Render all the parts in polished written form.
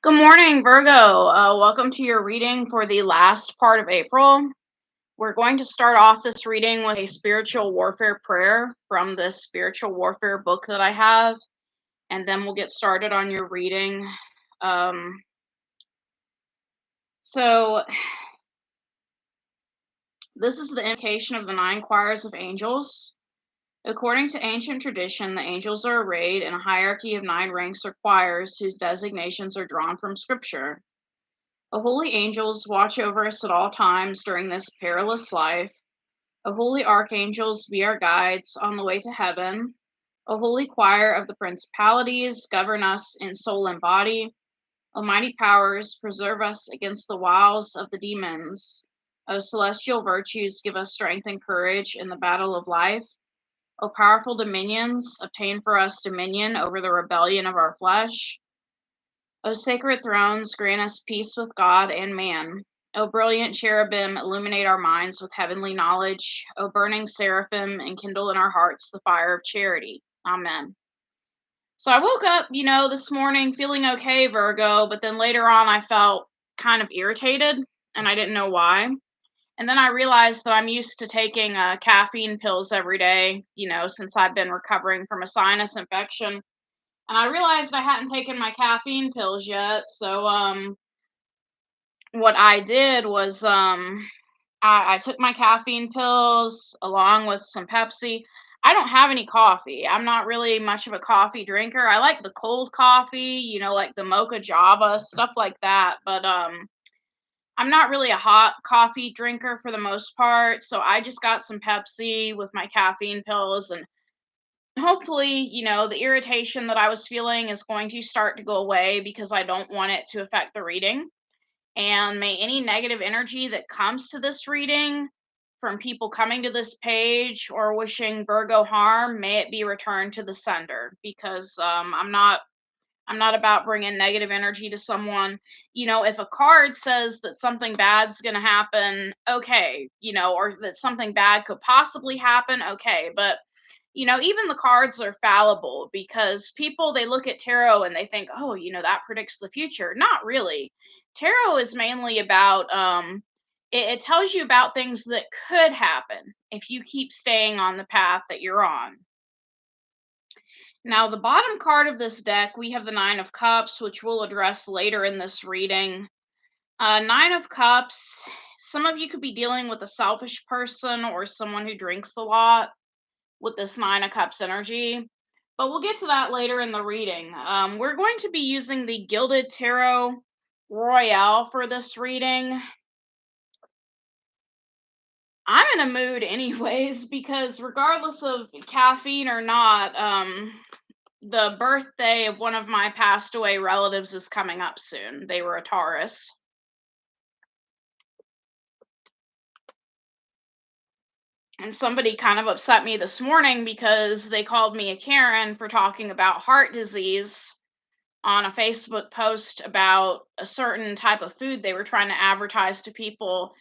Good morning, Virgo. Welcome to your reading for the last part of April. We're going to start off this reading with a spiritual warfare prayer from this spiritual warfare book that I have, and then we'll get started on your reading. So, this is the invocation of the 9 choirs of angels. According to ancient tradition, the angels are arrayed in a hierarchy of 9 ranks or choirs whose designations are drawn from scripture. O holy angels, watch over us at all times during this perilous life. O holy archangels, be our guides on the way to heaven. O holy choir of the principalities, govern us in soul and body. O mighty powers, preserve us against the wiles of the demons. O celestial virtues, give us strength and courage in the battle of life. O powerful dominions, obtain for us dominion over the rebellion of our flesh. O sacred thrones, grant us peace with God and man. O brilliant cherubim, illuminate our minds with heavenly knowledge. O burning seraphim, enkindle in our hearts the fire of charity. Amen. So I woke up, this morning feeling okay, Virgo, but then later on I felt kind of irritated and I didn't know why. And then I realized that I'm used to taking caffeine pills every day, since I've been recovering from a sinus infection. And I realized I hadn't taken my caffeine pills yet. So what I did was I took my caffeine pills along with some Pepsi. I don't have any coffee. I'm not really much of a coffee drinker. I like the cold coffee, like the mocha java, stuff like that. But I'm not really a hot coffee drinker for the most part. So I just got some Pepsi with my caffeine pills, and hopefully, the irritation that I was feeling is going to start to go away because I don't want it to affect the reading. And may any negative energy that comes to this reading from people coming to this page or wishing Virgo harm, may it be returned to the sender, because I'm not about bringing negative energy to someone. If a card says that something bad's going to happen, okay, or that something bad could possibly happen, okay, but even the cards are fallible, because people, they look at tarot and they think, oh, that predicts the future. Not really. Tarot is mainly about it tells you about things that could happen if you keep staying on the path that you're on. Now, the bottom card of this deck, we have the 9 of Cups, which we'll address later in this reading. 9 of Cups, some of you could be dealing with a selfish person or someone who drinks a lot with this 9 of Cups energy, but we'll get to that later in the reading. We're going to be using the Gilded Tarot Royale for this reading. I'm in a mood anyways, because regardless of caffeine or not, the birthday of one of my passed away relatives is coming up soon. They were a Taurus. And somebody kind of upset me this morning because they called me a Karen for talking about heart disease on a Facebook post about a certain type of food they were trying to advertise to people.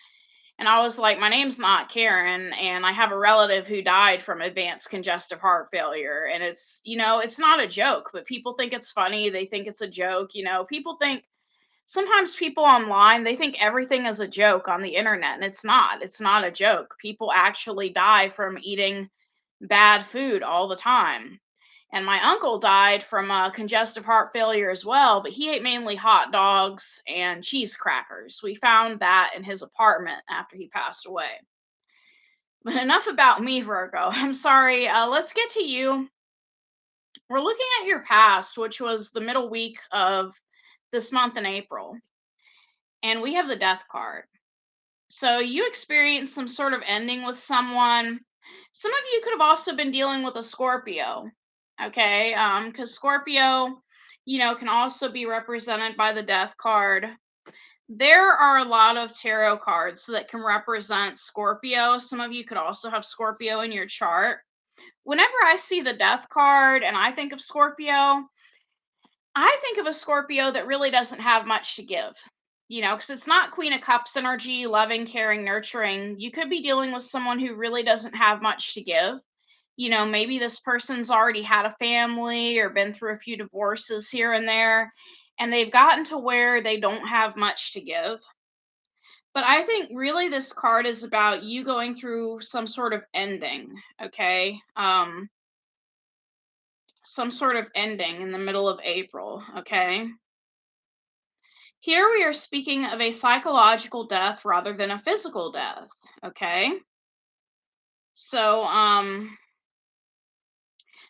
And I was like, my name's not Karen, and I have a relative who died from advanced congestive heart failure. And it's not a joke, but people think it's funny. They think it's a joke. People think, sometimes people online, they think everything is a joke on the internet, and it's not a joke. People actually die from eating bad food all the time. And my uncle died from congestive heart failure as well, but he ate mainly hot dogs and cheese crackers. We found that in his apartment after he passed away. But enough about me, Virgo. I'm sorry. Let's get to you. We're looking at your past, which was the middle week of this month in April. And we have the Death card. So you experienced some sort of ending with someone. Some of you could have also been dealing with a Scorpio. Okay, because Scorpio, can also be represented by the Death card. There are a lot of tarot cards that can represent Scorpio. Some of you could also have Scorpio in your chart. Whenever I see the Death card and I think of Scorpio, I think of a Scorpio that really doesn't have much to give. Because it's not Queen of Cups energy, loving, caring, nurturing. You could be dealing with someone who really doesn't have much to give. Maybe this person's already had a family or been through a few divorces here and there. and they've gotten to where they don't have much to give. But I think really this card is about you going through some sort of ending, okay? Some sort of ending in the middle of April, okay? Here we are speaking of a psychological death rather than a physical death, okay? So,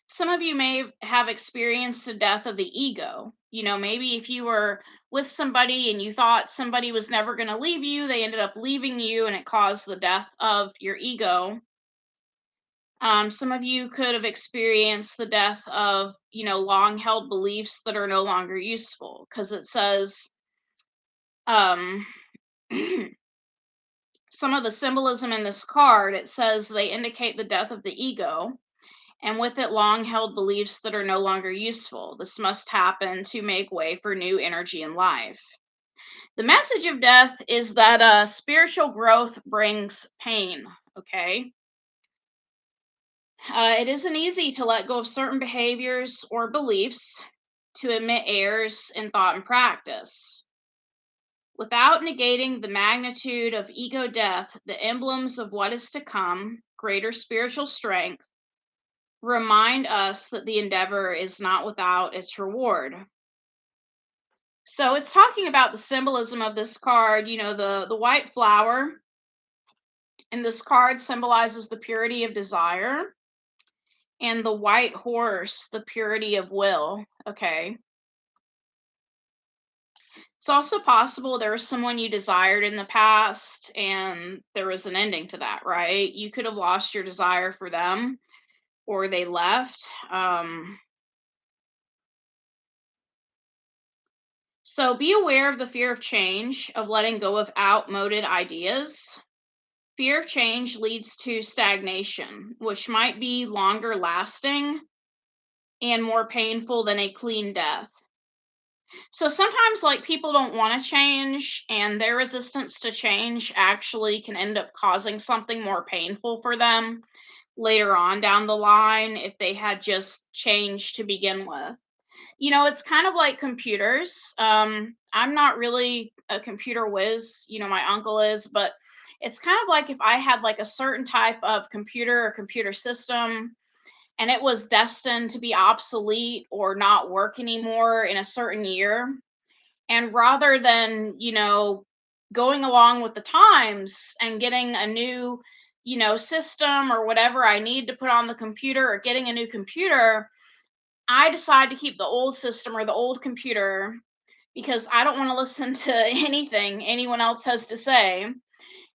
some of you may have experienced the death of the ego. You know, maybe if you were with somebody and you thought somebody was never going to leave you, they ended up leaving you and it caused the death of your ego. Some of you could have experienced the death of, long held beliefs that are no longer useful because it says, um, some of the symbolism in this card, it says they indicate the death of the ego, and with it, long held beliefs that are no longer useful. This must happen to make way for new energy in life. The message of death is that spiritual growth brings pain, okay? It isn't easy to let go of certain behaviors or beliefs, to admit errors in thought and practice. Without negating the magnitude of ego death, the emblems of what is to come, greater spiritual strength, remind us that the endeavor is not without its reward. So it's talking about the symbolism of this card. The white flower in this card symbolizes the purity of desire, and the white horse, the purity of will. Okay. It's also possible there was someone you desired in the past and there was an ending to that, right? You could have lost your desire for them or they left. So be aware of the fear of change, of letting go of outmoded ideas. Fear of change leads to stagnation, which might be longer lasting and more painful than a clean death. So sometimes, like, people don't want to change, and their resistance to change actually can end up causing something more painful for them later on down the line if they had just changed to begin with. It's kind of like computers. I'm not really a computer whiz, my uncle is, but it's kind of like if I had like a certain type of computer or computer system and it was destined to be obsolete or not work anymore in a certain year. And rather than, going along with the times and getting a new, system or whatever I need to put on the computer or getting a new computer, I decide to keep the old system or the old computer because I don't want to listen to anything anyone else has to say.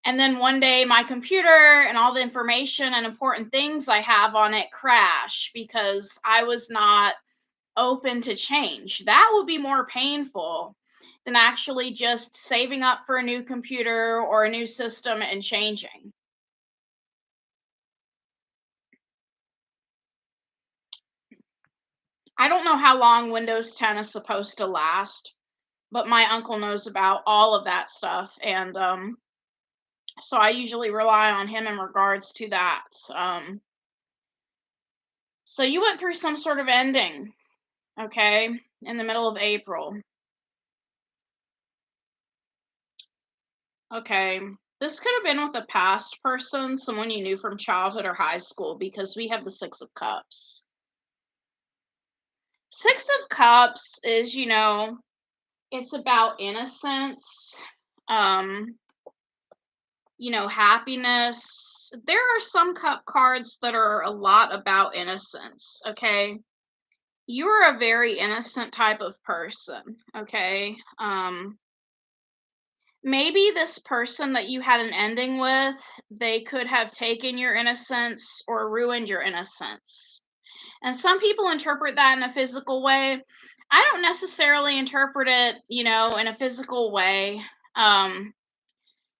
And then one day my computer and all the information and important things I have on it crash because I was not open to change. That will be more painful than actually just saving up for a new computer or a new system and changing. I don't know how long Windows 10 is supposed to last, but my uncle knows about all of that stuff, and so I usually rely on him in regards to that. So you went through some sort of ending, okay, in the middle of April. Okay. This could have been with a past person, someone you knew from childhood or high school, because we have the Six of Cups. Six of Cups is, it's about innocence, um, happiness. There are some cup cards that are a lot about innocence, okay? You are a very innocent type of person, okay? Maybe this person that you had an ending with, they could have taken your innocence or ruined your innocence. And some people interpret that in a physical way. I don't necessarily interpret it, in a physical way. Um,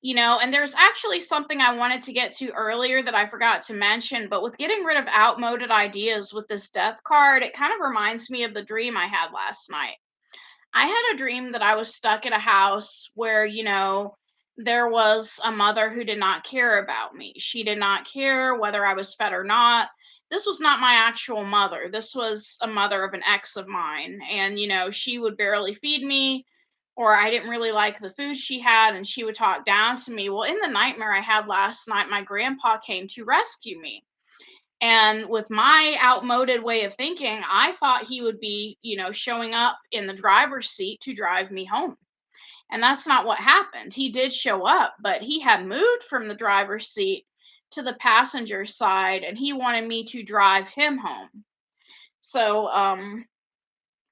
and there's actually something I wanted to get to earlier that I forgot to mention, but with getting rid of outmoded ideas with this death card, it kind of reminds me of the dream I had last night. I had a dream that I was stuck at a house where, there was a mother who did not care about me. She did not care whether I was fed or not. this was not my actual mother. This was a mother of an ex of mine. And, she would barely feed me, or I didn't really like the food she had, and she would talk down to me. Well, in the nightmare I had last night, my grandpa came to rescue me. And with my outmoded way of thinking, I thought he would be, showing up in the driver's seat to drive me home. And that's not what happened. He did show up, but he had moved from the driver's seat to the passenger side, and he wanted me to drive him home. So,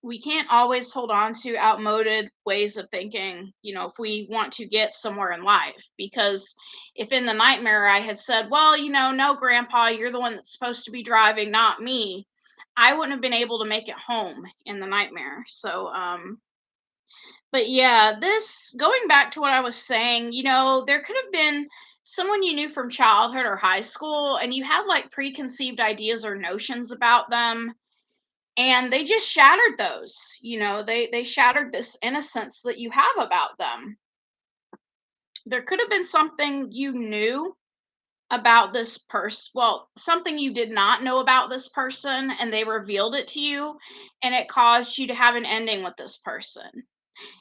we can't always hold on to outmoded ways of thinking, if we want to get somewhere in life. Because if in the nightmare I had said, well, no, grandpa, you're the one that's supposed to be driving, not me, I wouldn't have been able to make it home in the nightmare. So, but yeah, this going back to what I was saying, there could have been someone you knew from childhood or high school, and you had like preconceived ideas or notions about them, and they just shattered those. They shattered this innocence that you have about them. There could have been something you knew about this person, well, something you did not know about this person, and they revealed it to you, and it caused you to have an ending with this person.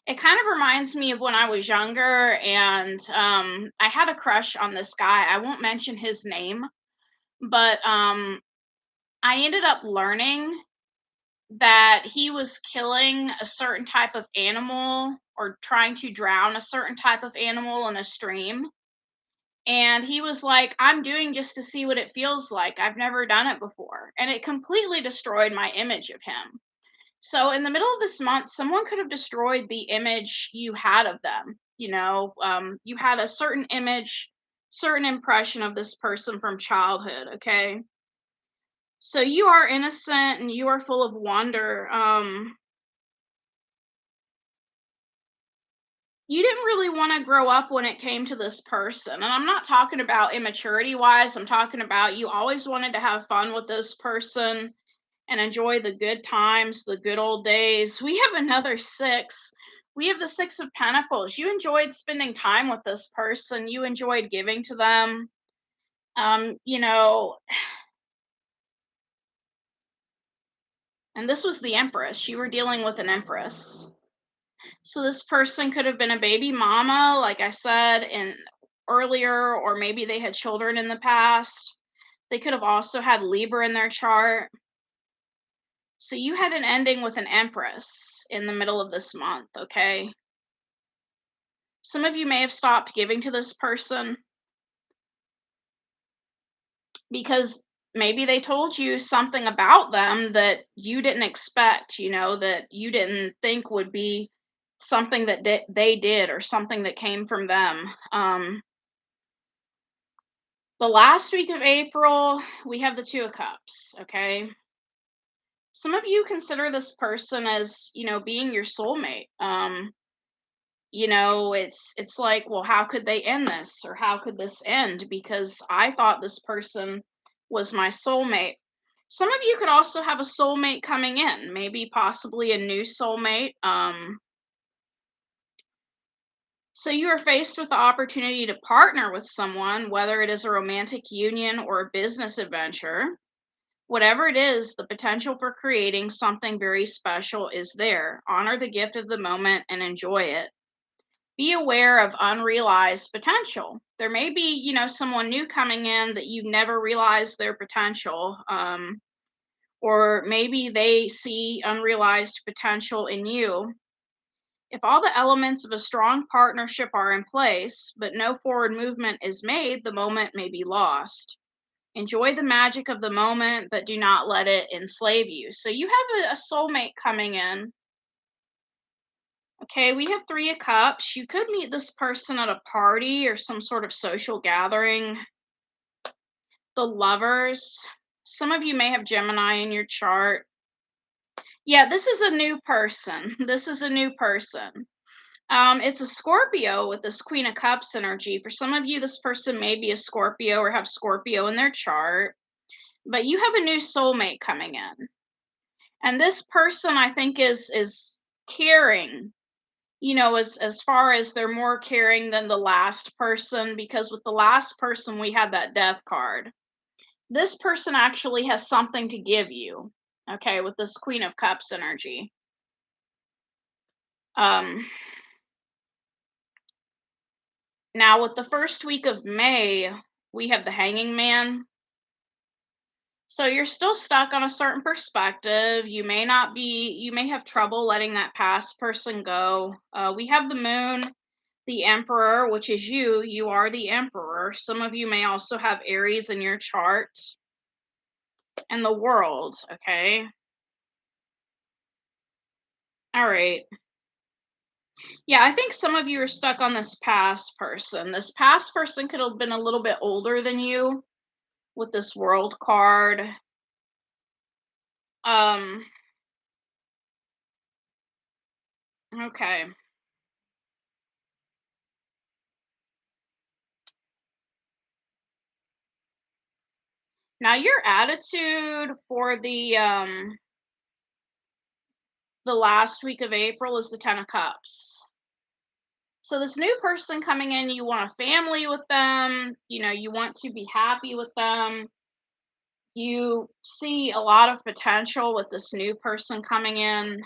It kind of reminds me of when I was younger, and I had a crush on this guy. I won't mention his name, but I ended up learning that he was killing a certain type of animal or trying to drown a certain type of animal in a stream. And he was like, I'm doing just to see what it feels like. I've never done it before. And it completely destroyed my image of him. So, in the middle of this month, someone could have destroyed the image you had of them. You had a certain image, certain impression of this person from childhood. Okay. So, you are innocent and you are full of wonder. You didn't really wanna grow up when it came to this person, and I'm not talking about immaturity wise, I'm talking about you always wanted to have fun with this person and enjoy the good times, the good old days. We have another 6. We have the 6 of Pentacles. You enjoyed spending time with this person, you enjoyed giving to them. Um, you know, and this was the Empress. You were dealing with an Empress. So this person could have been a baby mama, like I said in earlier, or maybe they had children in the past. They could have also had Libra in their chart. So you had an ending with an Empress in the middle of this month, okay? Some of you may have stopped giving to this person because maybe they told you something about them that you didn't expect, that you didn't think would be something that they did or something that came from them. The last week of April, we have the 2 of Cups, okay? Some of you consider this person as, being your soulmate. It's like, well, how could they end this or how could this end? Because I thought this person was my soulmate. Some of you could also have a soulmate coming in, maybe possibly a new soulmate. So you are faced with the opportunity to partner with someone, whether it is a romantic union or a business adventure. Whatever it is, the potential for creating something very special is there. Honor the gift of the moment and enjoy it. Be aware of unrealized potential. There may be, someone new coming in that you never realized their potential, or maybe they see unrealized potential in you. If all the elements of a strong partnership are in place, but no forward movement is made, the moment may be lost. Enjoy the magic of the moment, but do not let it enslave you. So you have a soulmate coming in. Okay, we have 3 of Cups. You could meet this person at a party or some sort of social gathering. The Lovers. Some of you may have Gemini in your chart. Yeah, this is a new person. This is a new person. It's a Scorpio with this Queen of Cups energy. For some of you, this person may be a Scorpio or have Scorpio in their chart, but you have a new soulmate coming in. And this person I think is caring, as far as they're more caring than the last person, because with the last person we had that Death card. This person actually has something to give you, okay, with this Queen of Cups energy. Um, Now with the first week of May, we have the Hanging Man. So you're still stuck on a certain perspective. You may have trouble letting that past person go. We have the Moon, the Emperor, which is you. You are the Emperor. Some of you may also have Aries in your chart, and the World, okay? All right. Yeah, I think some of you are stuck on this past person. This past person could have been a little bit older than you with this World card. Um, okay. Now your attitude for the last week of April is the 10 of Cups. So this new person coming in, you want a family with them, you know, you want to be happy with them. You see a lot of potential with this new person coming in.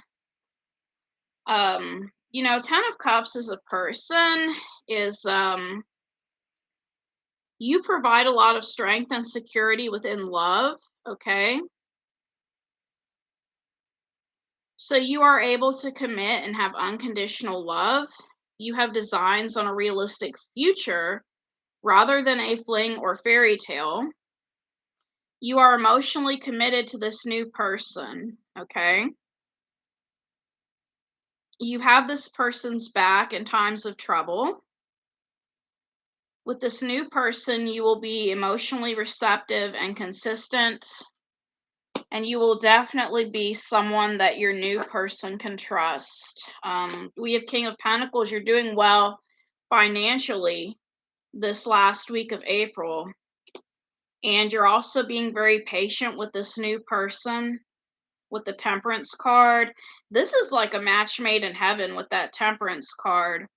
You know, 10 of Cups as a person is you provide a lot of strength and security within love, okay? So you are able to commit and have unconditional love. You have designs on a realistic future rather than a fling or fairy tale. You are emotionally committed to this new person, okay? You have this person's back in times of trouble. With this new person, you will be emotionally receptive and consistent, and you will definitely be someone that your new person can trust. We have King of Pentacles. You're doing well financially this last week of April, and you're also being very patient with this new person with the Temperance card. This is like a match made in heaven with that Temperance card.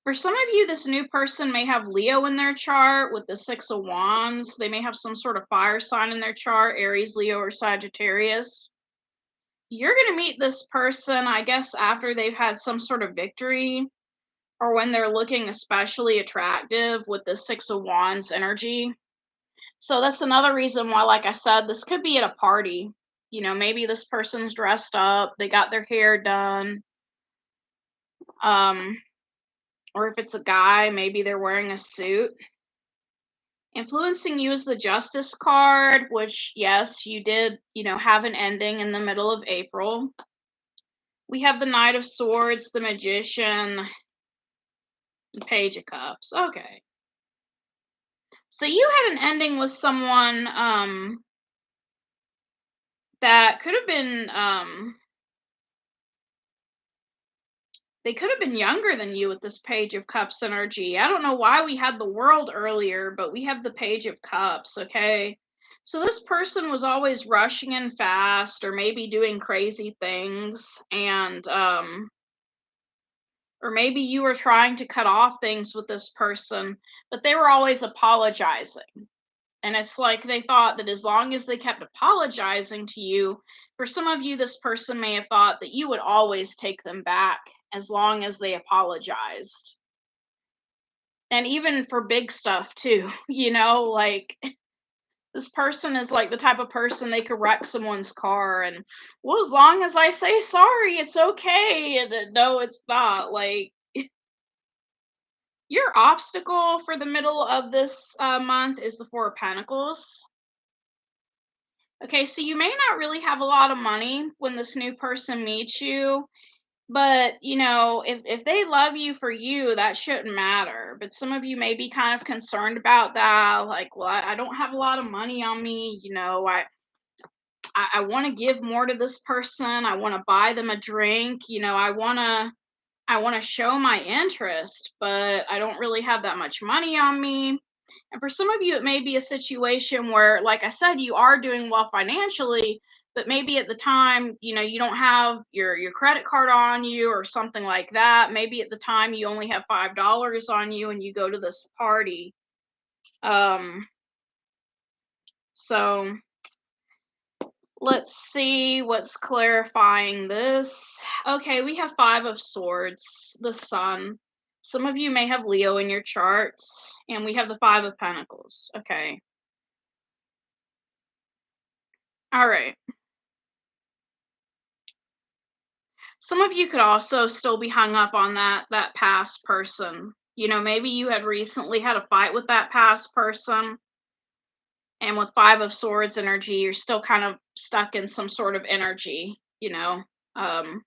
For some of you, this new person may have Leo in their chart with the Six of Wands. They may have some sort of fire sign in their chart, Aries, Leo, or Sagittarius. You're going to meet this person, I guess, after they've had some sort of victory or when they're looking especially attractive with the Six of Wands energy. So that's another reason why, like I said, this could be at a party. You know, maybe this person's dressed up, they got their hair done. Um, or if it's a guy, maybe they're wearing a suit. Influencing you is the Justice card, which, yes, you did, you know, have an ending in the middle of April. We have the Knight of Swords, the Magician, the Page of Cups. Okay. So you had an ending with someone that could have been they could have been younger than you with this Page of Cups energy. I don't know why we had the World earlier, but we have the Page of Cups, okay? So this person was always rushing in fast or maybe doing crazy things, and or maybe you were trying to cut off things with this person, but they were always apologizing. And it's like they thought that as long as they kept apologizing to you, for some of you, this person may have thought that you would always take them back as long as they apologized. And even for big stuff, too, you know, like this person is like the type of person they could wreck someone's car and, well, as long as I say sorry, it's okay. And then, no, it's not. Like, your obstacle for the middle of this month is the Four of Pentacles. Okay, so you may not really have a lot of money when this new person meets you, but you know, if they love you for you, that shouldn't matter. But some of you may be kind of concerned about that, like, well, I don't have a lot of money on me, you know, I want to give more to this person. I want to buy them a drink, you know, I want to show my interest, but I don't really have that much money on me. And for some of you, it may be a situation where, like I said, you are doing well financially, but maybe at the time, you know, you don't have your credit card on you or something like that. Maybe at the time you only have $5 on you and you go to this party. Um, So let's see what's clarifying this. Okay, we have Five of Swords, the Sun. Some of you may have Leo in your charts, and we have the Five of Pentacles. Okay. All right. Some of you could also still be hung up on that past person. You know, maybe you had recently had a fight with that past person, and with Five of Swords energy, you're still kind of stuck in some sort of energy, you know. Um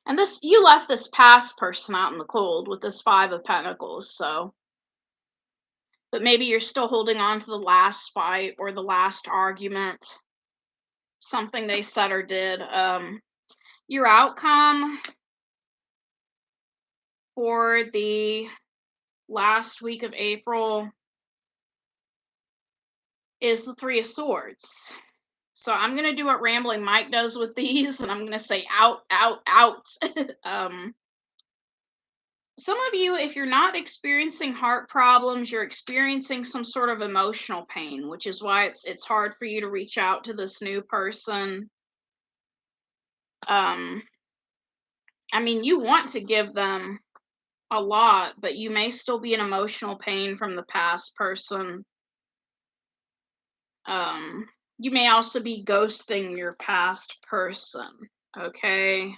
and this, you left this past person out in the cold with this Five of Pentacles, so but maybe you're still holding on to the last fight or the last argument, something they said or did. Your outcome for the last week of April is the Three of Swords. So I'm going to do what Rambling Mike does with these, and I'm going to say out, out, out. Some of you, if you're not experiencing heart problems, you're experiencing some sort of emotional pain, which is why it's hard for you to reach out to this new person. I mean, you want to give them a lot, but you may still be in emotional pain from the past person. You may also be ghosting your past person. Okay.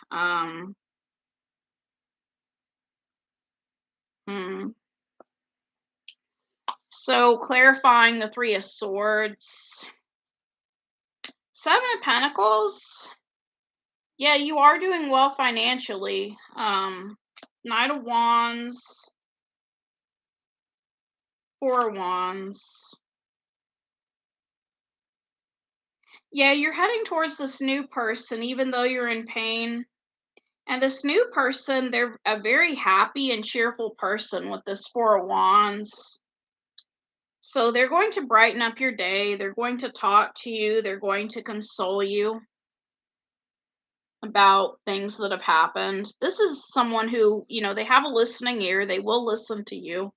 So clarifying the Three of Swords. Seven of Pentacles. Yeah, you are doing well financially. Knight of Wands. Four of Wands. Yeah, you're heading towards this new person, even though you're in pain. And this new person, they're a very happy and cheerful person with this Four of Wands. So they're going to brighten up your day. They're going to talk to you. They're going to console you about things that have happened. This is someone who, you know, they have a listening ear. They will listen to you.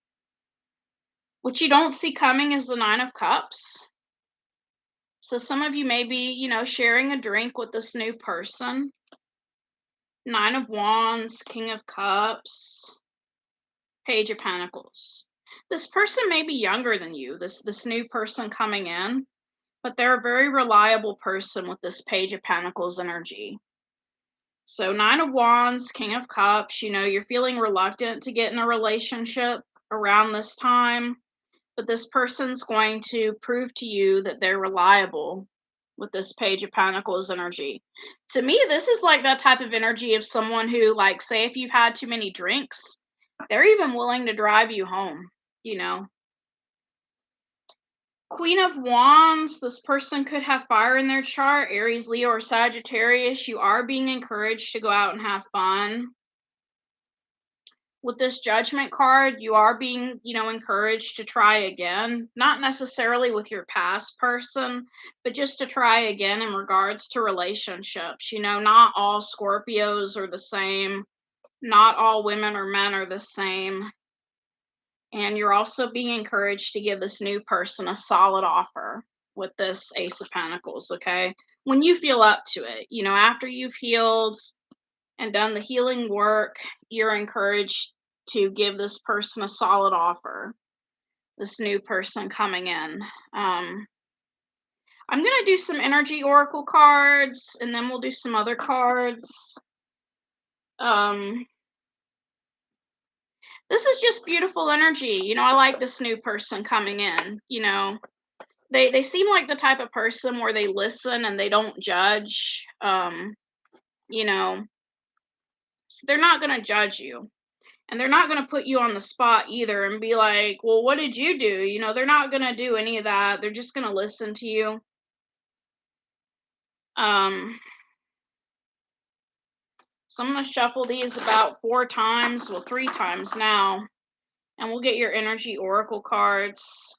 What you don't see coming is the Nine of Cups. So some of you may be, you know, sharing a drink with this new person. Nine of Wands, King of Cups, Page of Pentacles. This person may be younger than you, this new person coming in, but they're a very reliable person with this Page of Pentacles energy. So Nine of Wands, King of Cups, you know, you're feeling reluctant to get in a relationship around this time, but this person's going to prove to you that they're reliable with this Page of Pentacles energy. To me, this is like that type of energy of someone who, like, say if you've had too many drinks, they're even willing to drive you home, you know. Queen of Wands, this person could have fire in their chart, Aries, Leo, or Sagittarius. You are being encouraged to go out and have fun. With this Judgment card, you are being, you know, encouraged to try again. Not necessarily with your past person, but just to try again in regards to relationships. You know, not all Scorpios are the same. Not all women or men are the same. And you're also being encouraged to give this new person a solid offer with this Ace of Pentacles, okay? When you feel up to it, you know, after you've healed and done the healing work, you're encouraged to give this person a solid offer, this new person coming in. I'm going to do some energy oracle cards, and then we'll do some other cards. This is just beautiful energy. You know, I like this new person coming in. You know, they seem like the type of person where they listen and they don't judge. You know, so they're not going to judge you. And they're not going to put you on the spot either and be like, well, what did you do? You know, they're not going to do any of that. They're just going to listen to you. So I'm going to shuffle these about 4 times, well, 3 times now, and we'll get your energy oracle cards.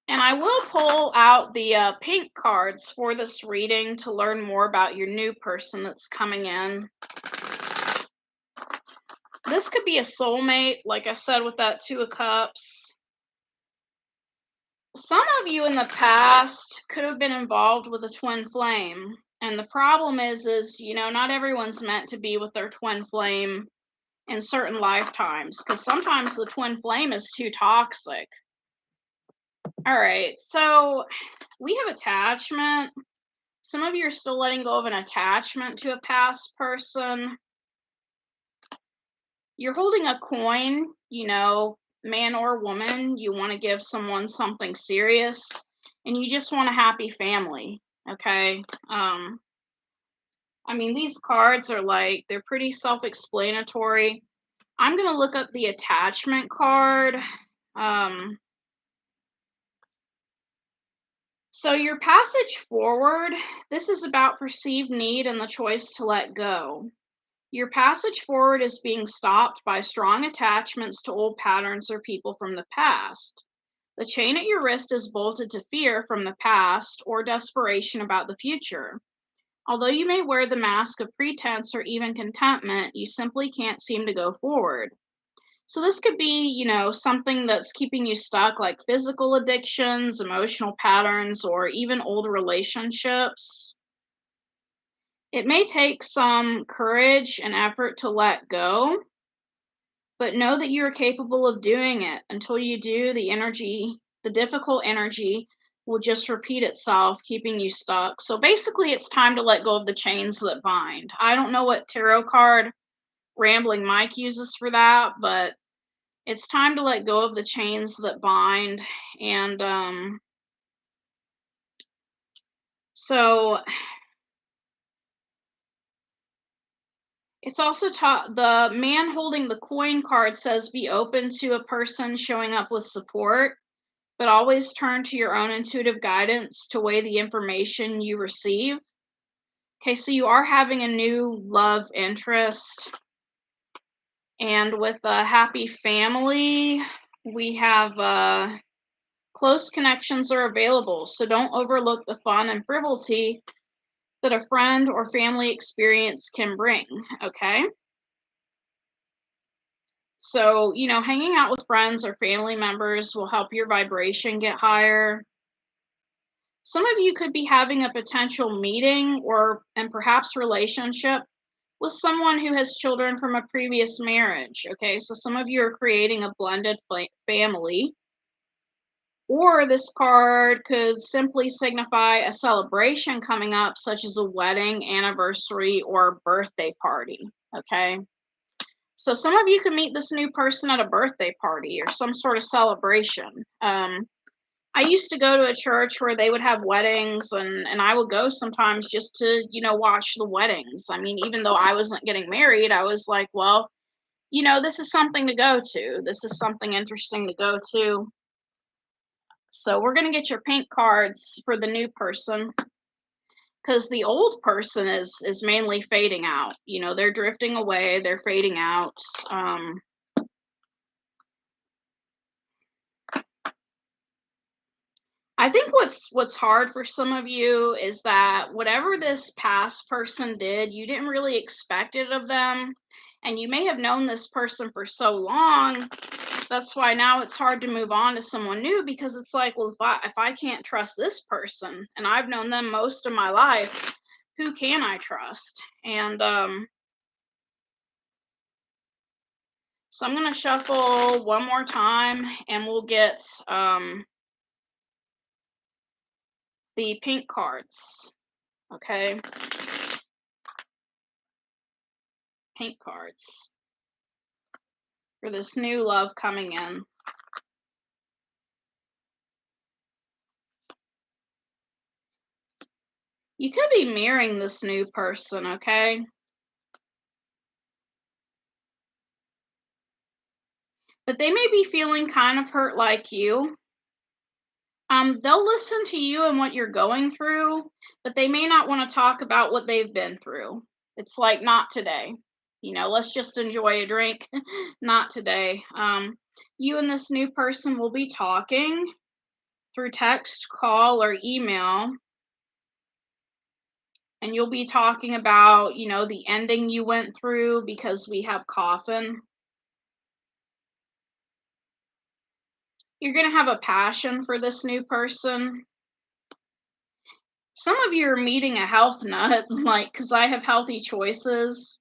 And I will pull out the pink cards for this reading to learn more about your new person that's coming in. This could be a soulmate, like I said with that Two of Cups. Some of you in the past could have been involved with a twin flame. And the problem is, not everyone's meant to be with their twin flame in certain lifetimes, because sometimes the twin flame is too toxic. All right, so we have attachment. Some of you are still letting go of an attachment to a past person. You're holding a coin, man or woman. You want to give someone something serious, and you just want a happy family. Okay. These cards are they're pretty self-explanatory. I'm going to look up the attachment card. So your passage forward, this is about perceived need and the choice to let go. Your passage forward is being stopped by strong attachments to old patterns or people from the past. The chain at your wrist is bolted to fear from the past or desperation about the future. Although you may wear the mask of pretense or even contentment, you simply can't seem to go forward. So this could be, something that's keeping you stuck, like physical addictions, emotional patterns, or even old relationships. It may take some courage and effort to let go, but know that you are capable of doing it. Until you do, the difficult energy will just repeat itself, keeping you stuck. So basically, it's time to let go of the chains that bind. I don't know what tarot card Rambling Mike uses for that, but it's time to let go of the chains that bind. And so it's also taught, the man holding the coin card says be open to a person showing up with support, but always turn to your own intuitive guidance to weigh the information you receive. Okay, so you are having a new love interest. And with a happy family, we have close connections are available. So don't overlook the fun and frivolity that a friend or family experience can bring, okay? So, hanging out with friends or family members will help your vibration get higher. Some of you could be having a potential meeting and perhaps relationship with someone who has children from a previous marriage, okay? So some of you are creating a blended family. Or this card could simply signify a celebration coming up, such as a wedding, anniversary, or birthday party, okay? So some of you can meet this new person at a birthday party or some sort of celebration. I used to go to a church where they would have weddings, and I would go sometimes just to, watch the weddings. Even though I wasn't getting married, I was like, well, this is something to go to. This is something interesting to go to. So we're going to get your pink cards for the new person, because the old person is mainly fading out. They're drifting away, they're fading out. I think what's hard for some of you is that whatever this past person did, you didn't really expect it of them, and you may have known this person for so long. That's why now it's hard to move on to someone new, because it's like, well, if I can't trust this person and I've known them most of my life, who can I trust? And so I'm going to shuffle one more time, and we'll get the pink cards. Okay. Pink cards for this new love coming in. You could be marrying this new person, okay? But they may be feeling kind of hurt like you. They'll listen to you and what you're going through, but they may not want to talk about what they've been through. It's like, not today. Let's just enjoy a drink. Not today. You and this new person will be talking through text, call, or email. And you'll be talking about, the ending you went through, because we have coffin. You're gonna have a passion for this new person. Some of you are meeting a health nut, like, because I have healthy choices.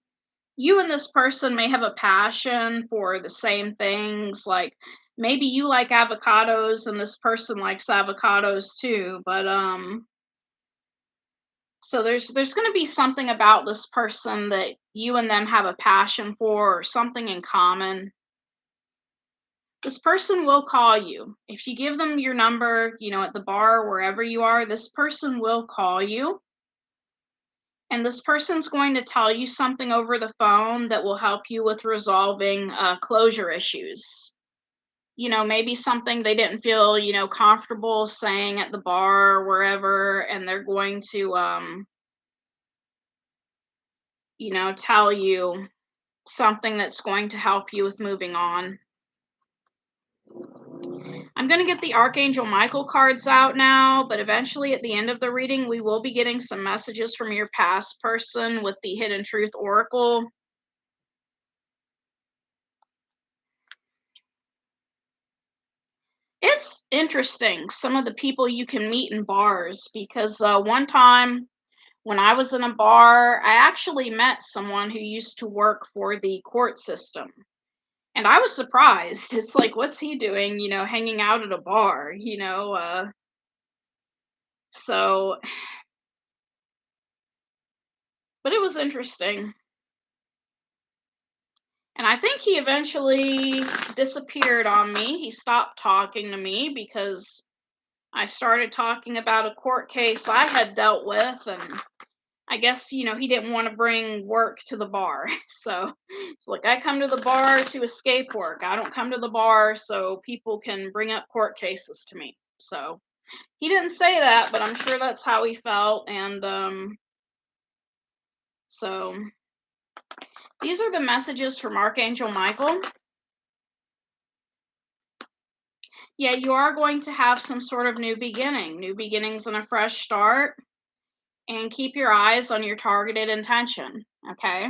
You and this person may have a passion for the same things, like, maybe you like avocados and this person likes avocados too, but, so there's gonna be something about this person that you and them have a passion for or something in common. This person will call you. If you give them your number, at the bar, wherever you are, this person will call you. And this person's going to tell you something over the phone that will help you with resolving closure issues. Maybe something they didn't feel, comfortable saying at the bar or wherever, and they're going to, tell you something that's going to help you with moving on. I'm going to get the Archangel Michael cards out now, but eventually at the end of the reading, we will be getting some messages from your past person with the Hidden Truth Oracle. It's interesting, some of the people you can meet in bars, because one time when I was in a bar, I actually met someone who used to work for the court system. And I was surprised. It's like, what's he doing, hanging out at a bar, so, but it was interesting. And I think he eventually disappeared on me. He stopped talking to me because I started talking about a court case I had dealt with, and I guess, he didn't want to bring work to the bar. So it's like, I come to the bar to escape work. I don't come to the bar so people can bring up court cases to me. So he didn't say that, but I'm sure that's how he felt. And so these are the messages from Archangel Michael. Yeah, you are going to have some sort of new beginnings and a fresh start. And keep your eyes on your targeted intention, okay?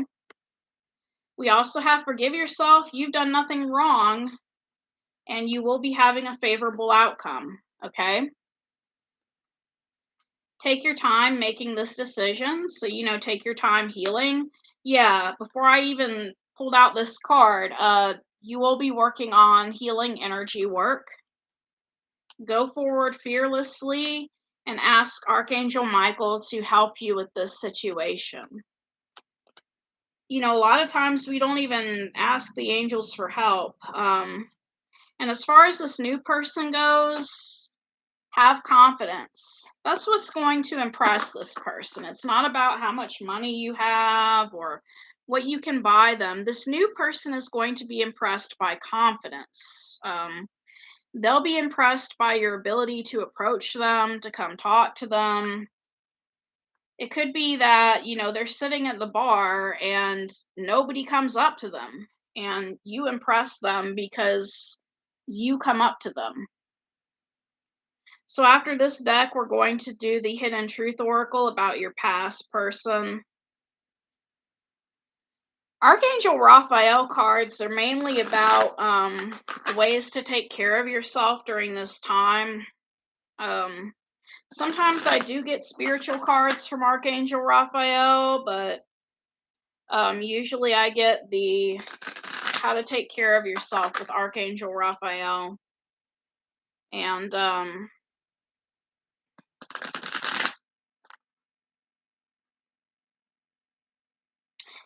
We also have forgive yourself. You've done nothing wrong, and you will be having a favorable outcome, okay? Take your time making this decision. So, take your time healing. Yeah, before I even pulled out this card, you will be working on healing energy work. Go forward fearlessly and ask Archangel Michael to help you with this situation. A lot of times we don't even ask the angels for help. And as far as this new person goes, have confidence. That's what's going to impress this person. It's not about how much money you have or what you can buy them. This new person is going to be impressed by confidence. They'll be impressed by your ability to approach them, to come talk to them. It could be that, they're sitting at the bar and nobody comes up to them, and you impress them because you come up to them. So after this deck, we're going to do the Hidden Truth Oracle about your past person. Archangel Raphael cards are mainly about ways to take care of yourself during this time. Sometimes I do get spiritual cards from Archangel Raphael, but usually I get the how to take care of yourself with Archangel Raphael. And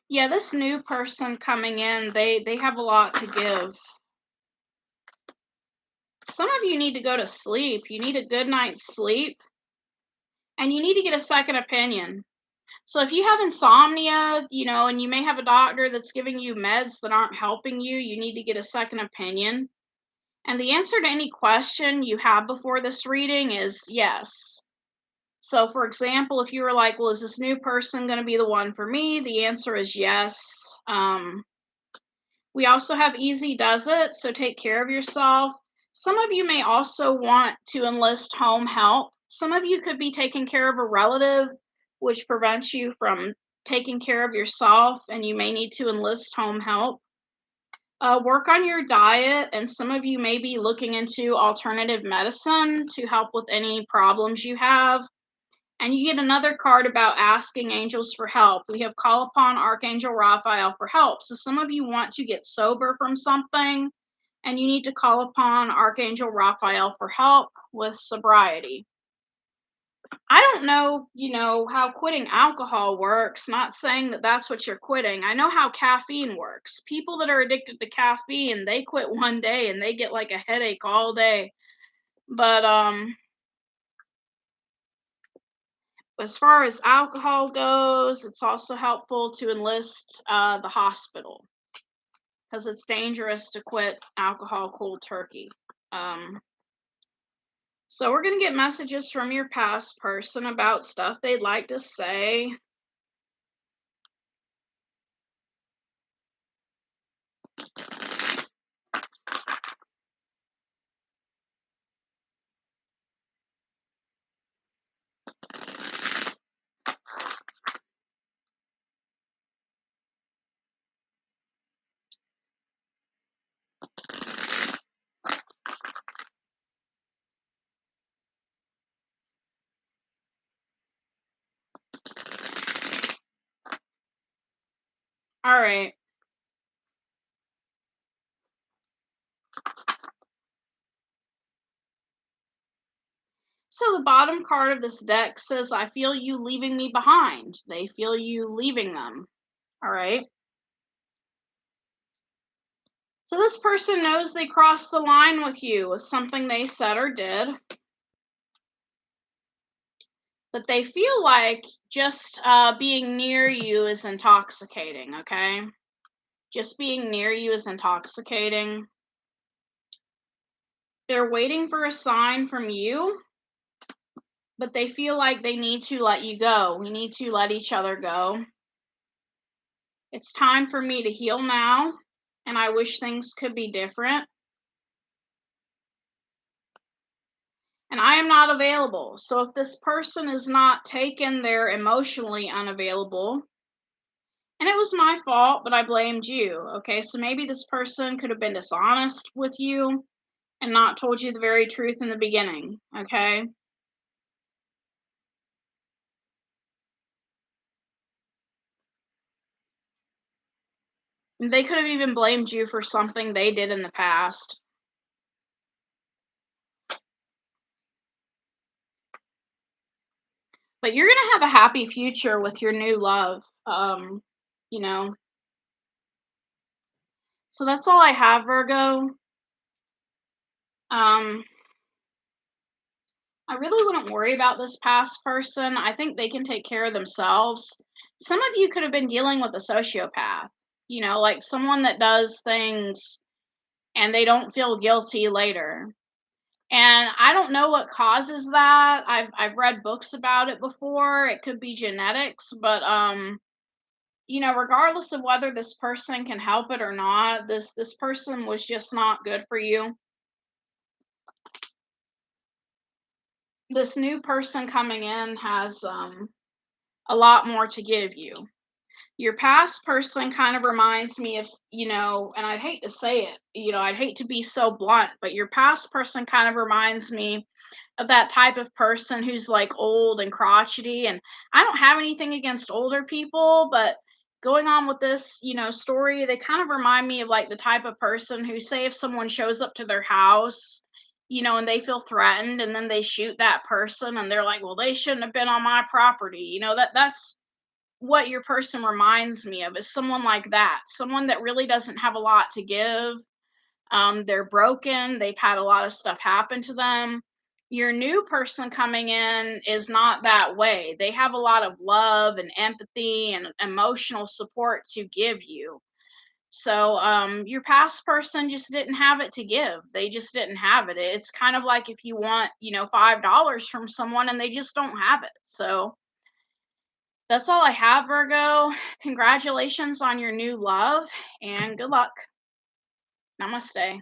yeah, this new person coming in, they have a lot to give. Some of you need to go to sleep. You need a good night's sleep, and you need to get a second opinion. So if you have insomnia, and you may have a doctor that's giving you meds that aren't helping you, you need to get a second opinion. And the answer to any question you have before this reading is yes. So, for example, if you were like, well, is this new person going to be the one for me? The answer is yes. We also have Easy Does It, so take care of yourself. Some of you may also want to enlist home help. Some of you could be taking care of a relative, which prevents you from taking care of yourself, and you may need to enlist home help. Work on your diet, and some of you may be looking into alternative medicine to help with any problems you have. And you get another card about asking angels for help. We have call upon Archangel Raphael for help. So some of you want to get sober from something, and you need to call upon Archangel Raphael for help with sobriety. I don't know, how quitting alcohol works. Not saying that that's what you're quitting. I know how caffeine works. People that are addicted to caffeine, they quit one day and they get like a headache all day. But as far as alcohol goes, it's also helpful to enlist the hospital because it's dangerous to quit alcohol cold turkey. Um, so we're gonna get messages from your past person about stuff they'd like to say. All right. So the bottom card of this deck says, I feel you leaving me behind. They feel you leaving them. All right. So this person knows they crossed the line with you with something they said or did, but they feel like just being near you is intoxicating, okay? Just being near you is intoxicating. They're waiting for a sign from you, but they feel like they need to let you go. We need to let each other go. It's time for me to heal now, and I wish things could be different. And I am not available. So if this person is not taken, they're emotionally unavailable. And it was my fault, but I blamed you. Okay, so maybe this person could have been dishonest with you and not told you the very truth in the beginning. Okay. They could have even blamed you for something they did in the past. But you're going to have a happy future with your new love. You know. So that's all I have, Virgo. Um, I really wouldn't worry about this past person. I think they can take care of themselves. Some of you could have been dealing with a sociopath, like someone that does things and they don't feel guilty later. And I don't know what causes that. I've read books about it before. It could be genetics, but regardless of whether this person can help it or not, this person was just not good for you. This new person coming in has a lot more to give you. Your past person kind of reminds me of, and I'd hate to say it, I'd hate to be so blunt, but your past person kind of reminds me of that type of person who's like old and crotchety. And I don't have anything against older people, but going on with this, story, they kind of remind me of like the type of person who, say, if someone shows up to their house, and they feel threatened and then they shoot that person and they're like, well, they shouldn't have been on my property. That's what your person reminds me of, is someone like that, someone that really doesn't have a lot to give. They're broken, they've had a lot of stuff happen to them. Your new person coming in is not that way. They have a lot of love and empathy and emotional support to give you. So your past person just didn't have it to give. They just didn't have it. It's kind of like if you want, $5 from someone and they just don't have it. So that's all I have, Virgo. Congratulations on your new love and good luck. Namaste.